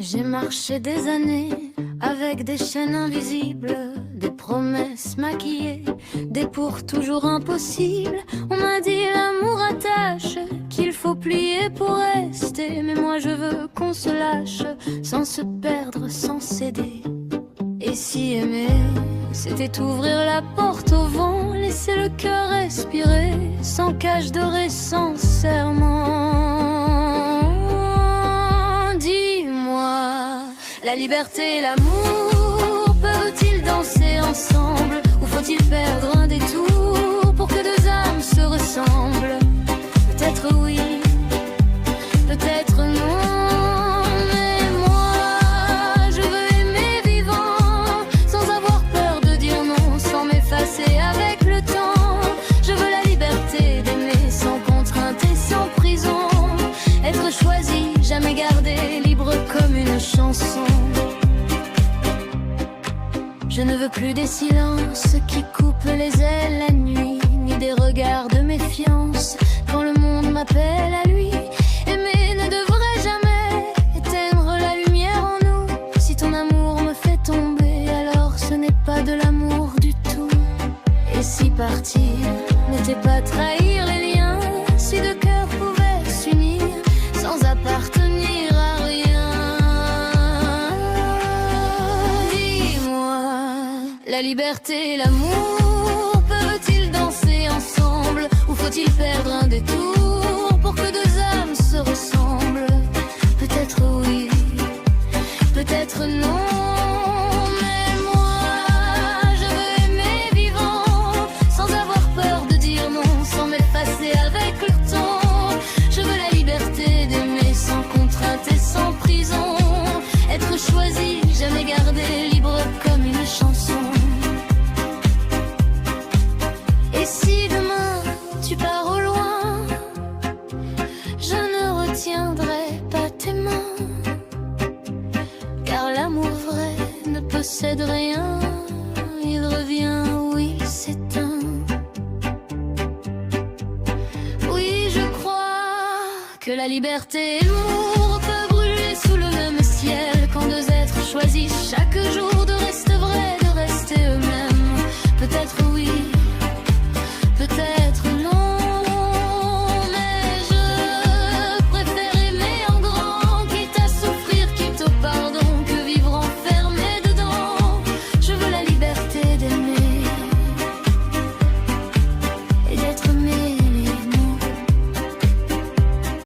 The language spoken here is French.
J'ai marché des années avec des chaînes invisibles, des promesses maquillées, des pour toujours impossibles. On m'a dit l'amour attache, qu'il faut plier pour rester. Mais moi je veux qu'on se lâche, sans se perdre, sans céder. Et si aimer, c'était ouvrir la porte au vent, laisser le cœur respirer, sans cage dorée, sans serment. Dis-moi, la liberté et l'amour peuvent-ils danser ensemble, ou faut-il perdre un détour pour que deux âmes se ressemblent? Peut-être oui, peut-être non. Avec le temps, je veux la liberté d'aimer sans contrainte et sans prison. Être choisi, jamais gardé, libre comme une chanson. Je ne veux plus des silences qui coupent les ailes la nuit, ni des regards de méfiance quand le monde m'appelle à lui. Aimer ne devrait jamais éteindre la lumière en nous. Si ton amour me fait tomber, alors ce n'est pas de l'amour du tout. Et si partir n'était pas trahir les liens, si deux cœurs pouvaient s'unir sans appartenir à rien. Dis-moi, la liberté et l'amour peuvent-ils danser ensemble, ou faut-il perdre un détour pour que deux âmes se ressemblent? Peut-être oui, peut-être non. Avec le temps, je veux la liberté d'aimer sans contrainte et sans prison. Être choisi, jamais gardé, libre comme une chanson. Et si demain tu pars au loin, je ne retiendrai pas tes mains, car l'amour vrai ne possède rien, il revient, oui, s'éteint. Que la liberté et l'amour peuvent brûler sous le même ciel, quand deux êtres choisissent chaque jour de rester vrais, de rester eux-mêmes. Peut-être oui,